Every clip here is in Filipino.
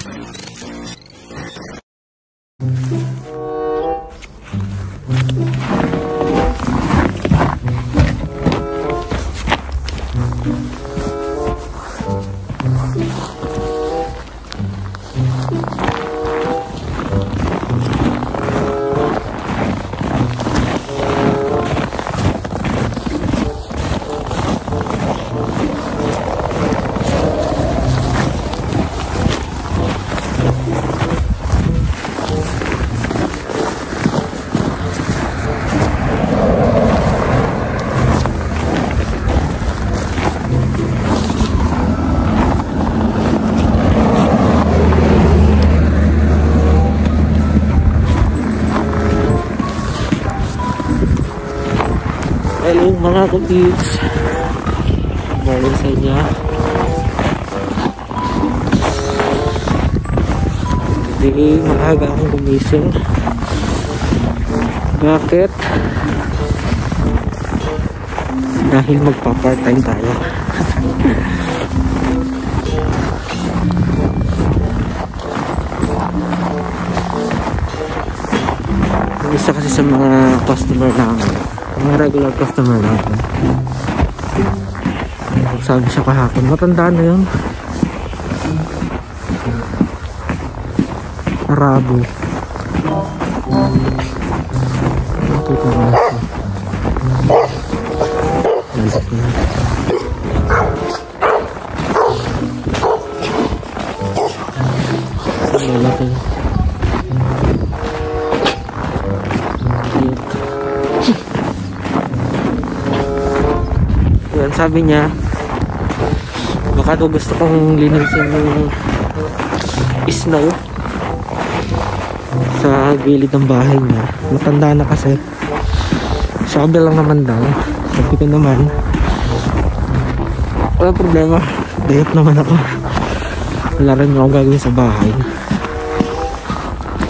Hello mga kapits, morning sa inyo. Today maaga akong gumising. Bakit? Dahil magpa-part time tayo. Isa kasi sa mga customer namin, mga regular customer natin, sabi siya kahapon, matanda na yun, Arabo. Ito ka na siya. Lalaki. Yan, sabi niya baka daw gusto kong linisin yung snow sa gilid ng bahay niya. Matanda na kasi, shovel lang naman daw. Sabi ko naman wala problema, dayap naman ako, wala rin akong gagawin sa bahay.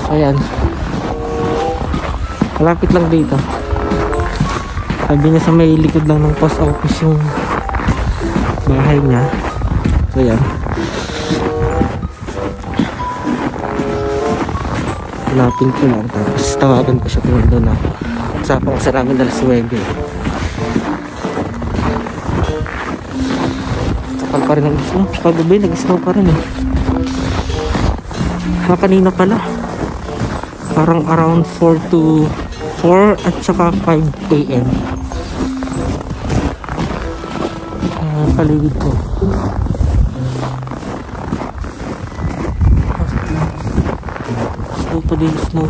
So yan, malapit lang dito. Sabi niya sa may likod lang ng post office yung bahay niya. So yan, hanapin ko lang, tapos tawagan ko siya kung doon na. Usapan ko sa namin alas 9. Sakal pa rin ang snow. Kagabi nag-snow pa rin eh. Kanina pala parang around 4 at saka 5 AM. Paligid ko. Snow pa din, snow.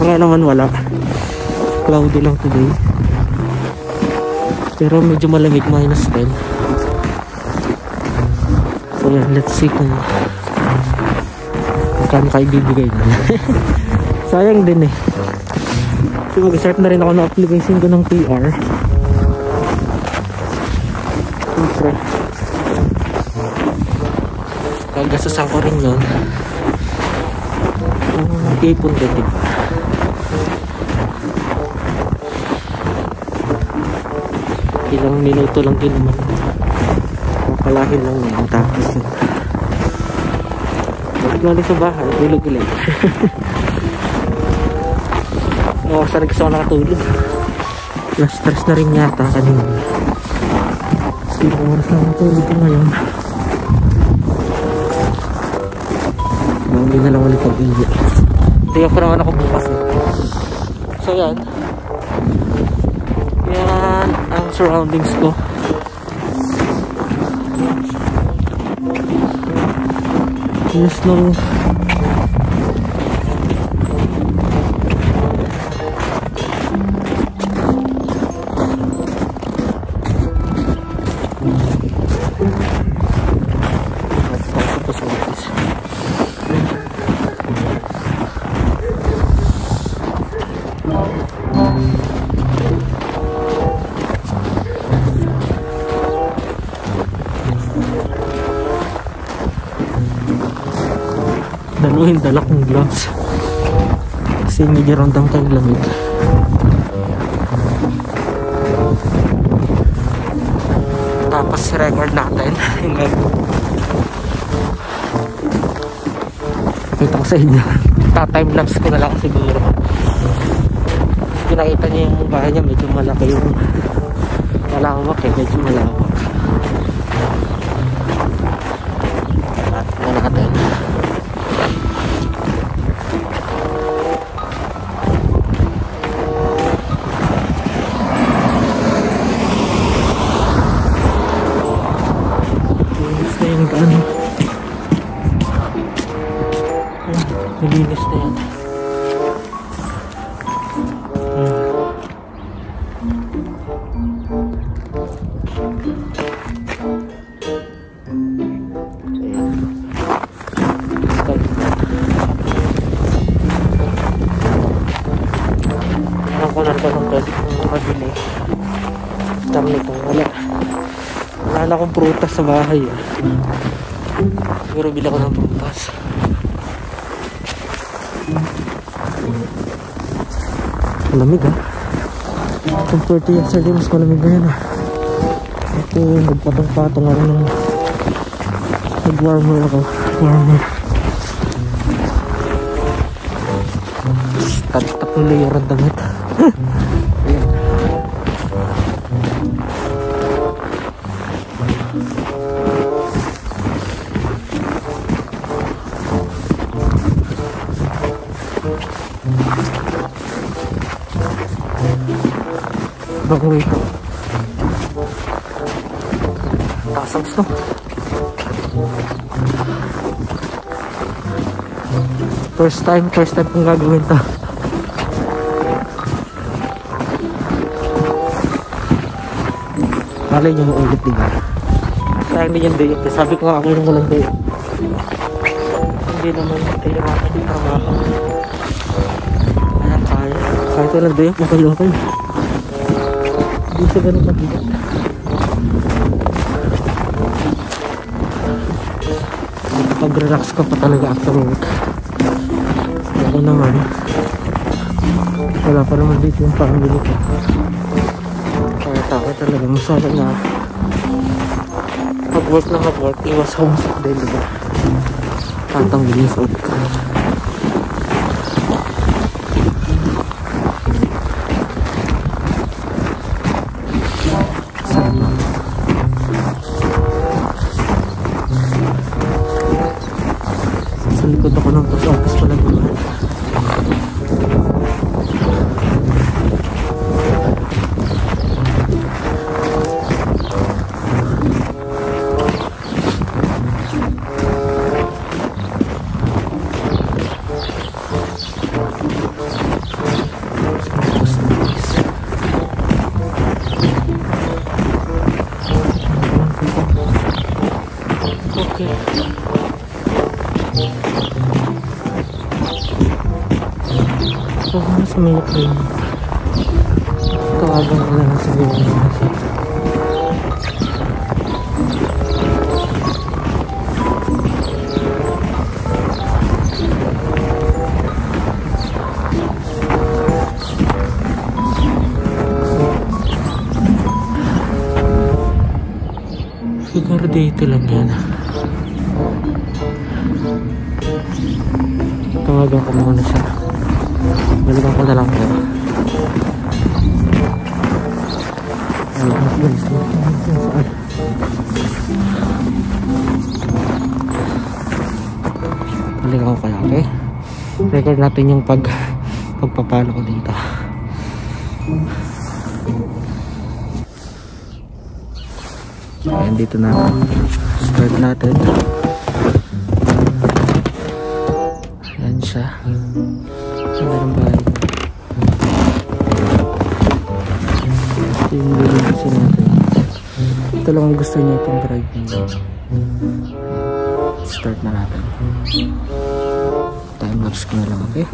Kaya naman wala. Cloudy lang today. Pero medyo malamig, -10. So yan, let's see kung magkano kayo bibigay na. Sayang din eh. So mag-start na rin ako ng application ko ng PR. Siyempre kagasasan ko rin yun. Ipon din diba? Ilang minuto lang din naman, makalahin lang yun. Tapos yun, balik lang sa bahay, tulog ulit. Nakasarag gusto ko nakatulog. Plus stress na rin yata kanina. Siguro oras na natulog ko ngayon. Hindi na lang ulit pag-iwi. Tingnan ko naman ako bukas eh. So yan, yan ang surroundings ko. Yung snow. Daluhin dala kong gloves kasi medyo rondang tayong lamig. Tapos record natin yung papakita ko sa inyo. Ta-timelapse ko na lang siguro. Pinakita niyo yung bahay niya, medyo malaki yung malawak eh, medyo malawak. Tingnan natin. Linis na yung ano. Nilinis na yan. Wala na akong prutas sa bahay eh. Siguro bila ko ng prutas. Malamig ah. Kung 30 yesterday mas malamig na yan ah. Ito nagpatong-patong ako ng nag-warmer ako. Warmer. Tatapong layer ang damit. Ayan. Bagoy ko. Tasams to. First time kong gagawin to. Malay nyo maulit diba? Sayang din yung dayot. Sabi ko nga ako yung walang dayot. Hindi naman tayo naman yung trabaho. Ayan kaya. Kahit walang dayot, okay. Hindi siya ganun mabigat. Pag-relax ka pa talaga after work. Ako naman. Wala pa naman dito yung family ko. Kaya takot talaga. Masaya na mag-work na mag-work. Iwas homesick dahil diba? Tatanggalin sa ulit ka. Sa likod ako ng post office pala naman. Okay. So, sa may plane. Tawagan ko lang sa buong nasa. Siguro dito lang yan. Tawagan ko muna siya. Balikan ko na lang kayo. Balikan ko kaya, okay? Record natin yung pagpapalo ko dito. Ayan, dito na. Start natin. Ayan siya. Meron bahay. Ito yung building kasi natin. Ito lang ang gusto niya itong drive niya. Start na natin. Time lapse ko na lang, okay?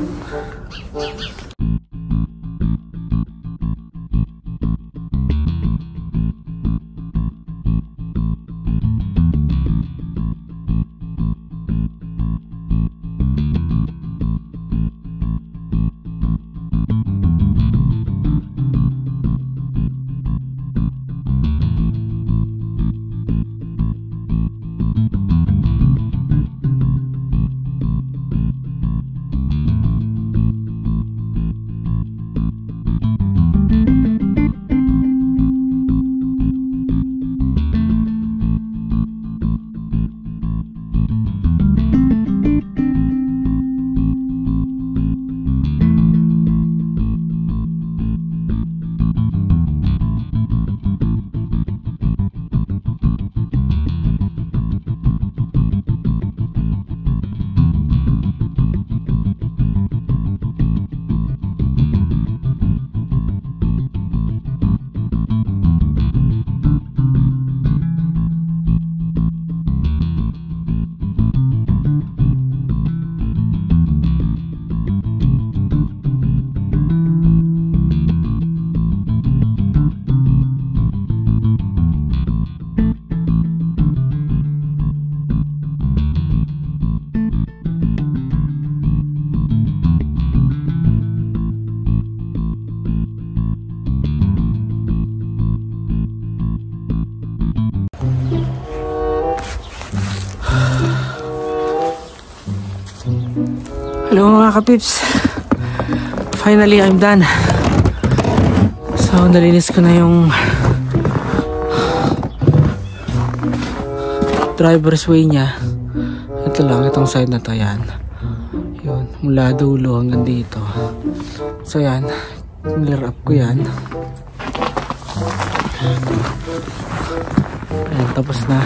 Hello mga kapips. Finally, I'm done. So, nalinis ko na yung driver's way niya. Ito lang, itong side na to, yan. Yun, mula dulo hanggang dito. So, yan. Clear up ko yan. Ayan, tapos na.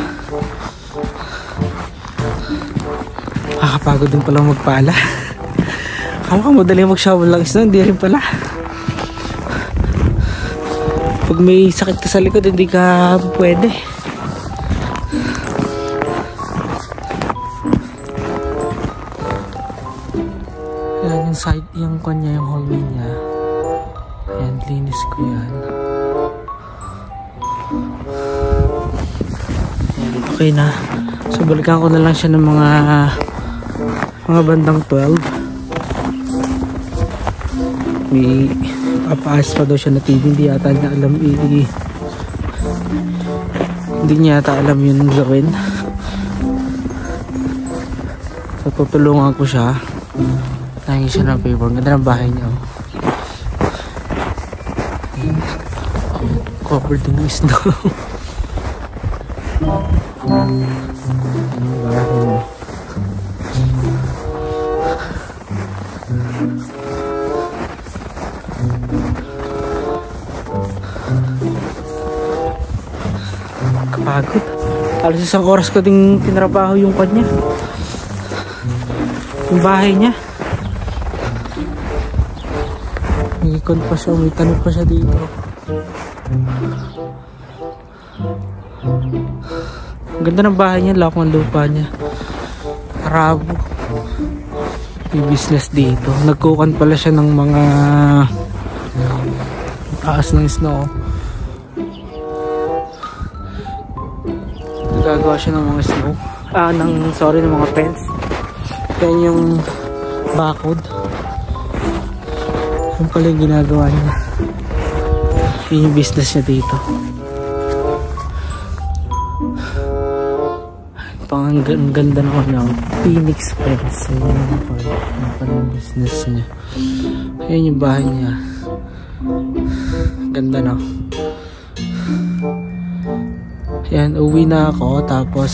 Nakakapagod din pala magpala. Akala ko madali mag-shovel lang isno, hindi rin pala. Pag may sakit ka sa likod, hindi ka pwede. Ayan yung side, yung kanya, yung hallway niya. Ayan, linis ko yan. Ayan, okay na. So balikan ko na lang siya ng mga bandang 12. May papaayos pa daw siya na TV. Hindi yata niya alam hindi niya yata alam yun gawin. So tutulungan ko siya. Nangin siya ng paper. Ganda ng bahay niya. Covered din ng snow. Anong bahay mo? Kapagod. Halos isang oras ko ding tinrabaho yung kanya. Yung bahay niya. May ikon pa siya. May tanong pa siya dito. Ang ganda ng bahay niya. Laki ng lupa niya. Arabo. May business dito. Nagkukan pala siya ng mga taas ng snow. Gagawa siya ng mga snow. Ng mga fence. Yan yung bakod. Yung pala yung ginagawa niya. Yun yung business niya dito. Ang ganda naman ng Phoenix Fence. Yung pala yung business niya. Ayan yung bahay niya. Ganda na. Yan, uwi na ako. Tapos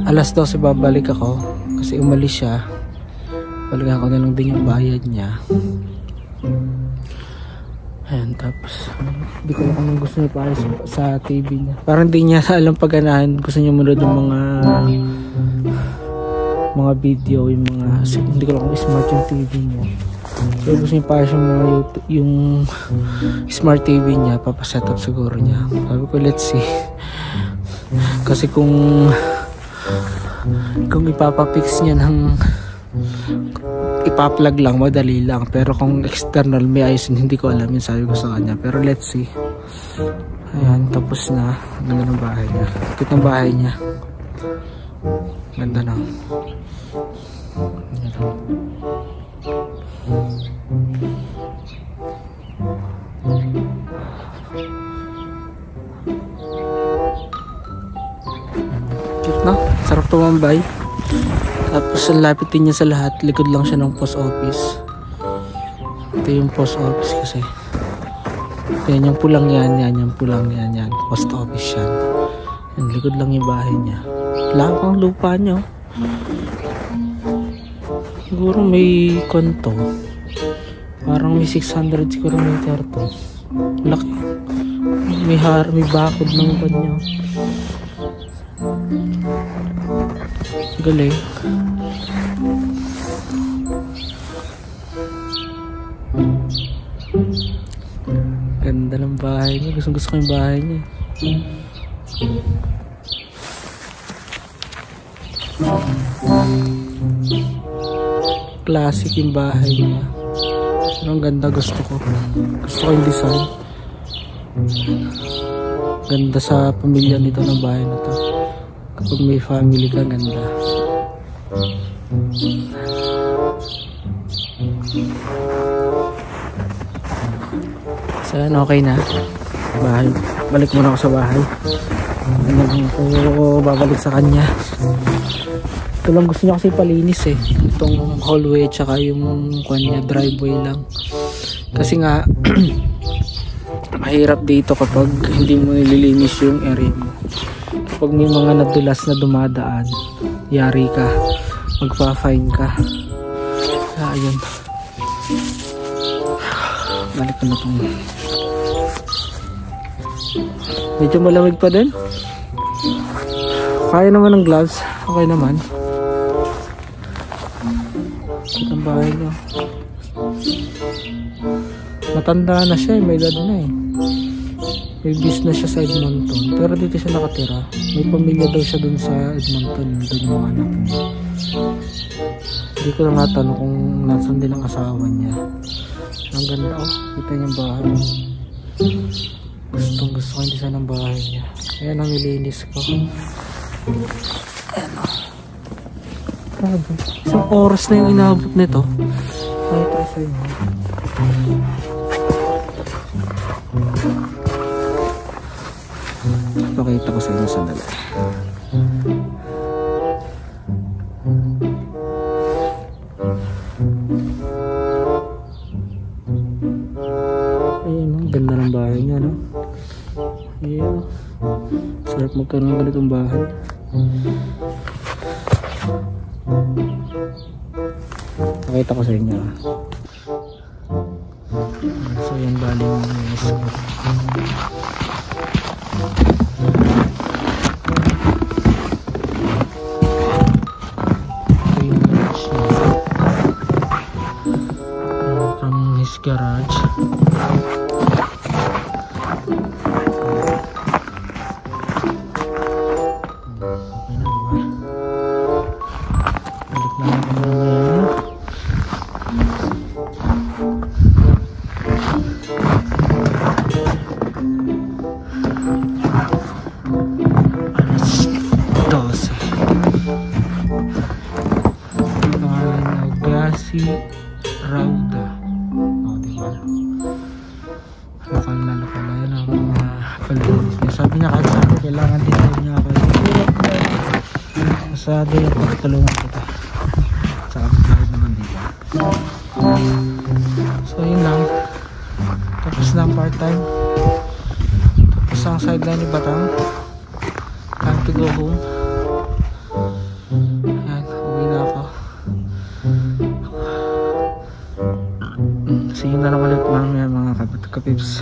alas 12 babalik ako. Kasi umalis siya. Balikan ko na lang din yung bayad niya. Ayan, tapos hindi ko lang kung gusto niya para sa TV niya. Parang hindi niya alam pagganahan. Gusto niya manood ng mga video, yung mga, hindi ko lang kung smart yung TV niya. So gusto niya para siya mga yung smart TV niya, papaset up siguro niya. Sabi ko, let's see. Kasi kung ipapapix niya ng ipa-plug lang, madali lang. Pero kung external may ayos, hindi ko alam yun, sabi ko sa kanya. Pero let's see. Ayan, tapos na. Ganda ng bahay niya. Kit ng bahay niya. Ganda na. Ganda. Cute na. Sarap tumambay. Tapos ang lapit din niya sa lahat. Likod lang siya ng post office. Ito yung post office kasi. Yan yung pulang yan. Yan yung pulang yan. Yan. Post office yan. Yan, likod lang yung bahay niya. Laki ang lupa niya. Siguro may konto. Parang may 600 siguro meter to. Laki. May bakod ng kanya. Galing. Ganda ng bahay niya. Gusto ko yung bahay niya. Classic yung bahay niya. Pero ang ganda, gusto ko. Gusto ko yung design. Ganda sa pamilya nito ng bahay na to. Kapag may family ka, ganda. So yan, okay na. Bahay. Balik muna ako sa bahay. Ano ko babalik sa kanya. Ito lang gusto niya kasi palinis eh. Itong hallway tsaka yung kanya driveway lang. Kasi nga mahirap dito kapag hindi mo nililinis yung area mo. Kapag may mga nadulas na dumadaan, yari ka, magpa-fine ka. Ayun, balik ko na itong medyo malamig pa din. Kaya naman ng gloves, okay naman. Itong bahay niya, matanda na siya, may edad na eh. May business siya sa Edmonton, pero dito siya nakatira. May pamilya daw siya dun sa Edmonton, dun yung mga anak niya. Hindi ko lang natanong kung nasan din ang asawa niya. Ang ganda oh, kita niya yung bahay. Gusto ko hindi sana ang bahay niya. Ayan ang nilinis ko. Ayan oh. Grabe, isang oras na yung inabot nito. Pakita sa inyo. Pakita ko sa inyo sandali. Ayan, ang ganda ng bahay niya, no? Ayan, sarap magkaroon ng ganitong bahay. Pakita ko sa inyo. So yan bali yung from his garage. Rauda. O, diba? Lokal na yan ang mga followers niya. Sabi niya kahit saan kailangan din niya ako. Masado yung pagtulungan kita. Sa kapitbahay naman dito. So yun lang. Tapos na ang part time. Tapos ang sideline ni Batang. Time to go home. Ayan, uwi na ako. See you na lang ulit mamaya mga kapips.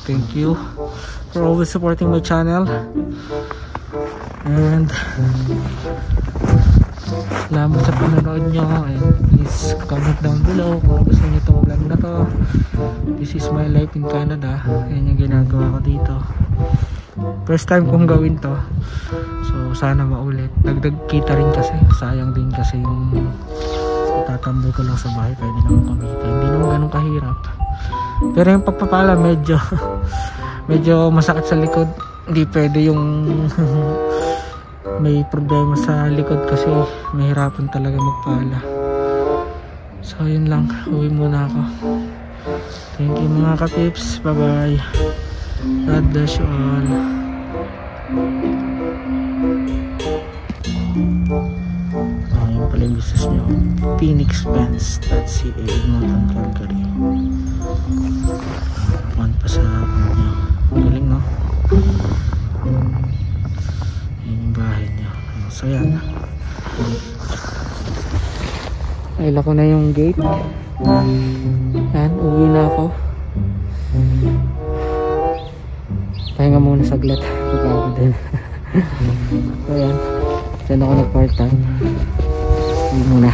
Thank you for always supporting my channel. And salamat sa panonood nyo. And please comment down below kung gusto nyo itong vlog na to. This is my life in Canada. Yan yung ginagawa ko dito. First time kong gawin to. So sana maulit. Dagdag kita rin kasi. Sayang din kasi yung tatambay ko lang sa bahay, pwede naman kumita. Hindi naman ganun kahirap, pero yung pagpapala medyo masakit sa likod. Hindi pwede yung may problema sa likod kasi mahirapan talaga magpala. So yun lang, uwi muna ako. Thank you mga kapips, bye bye, God bless you all. Yung pala yung business nyo, phoenixfence.ca, Edmonton, Calgary. One pa sa kanya. Galing, no? Yung bahay niya. So yan, ayla ko na yung gate. Yan, uwi na ako. Pahinga muna saglit. Pagkakot din. So yan, dyan ako nag part time. Uwi muna.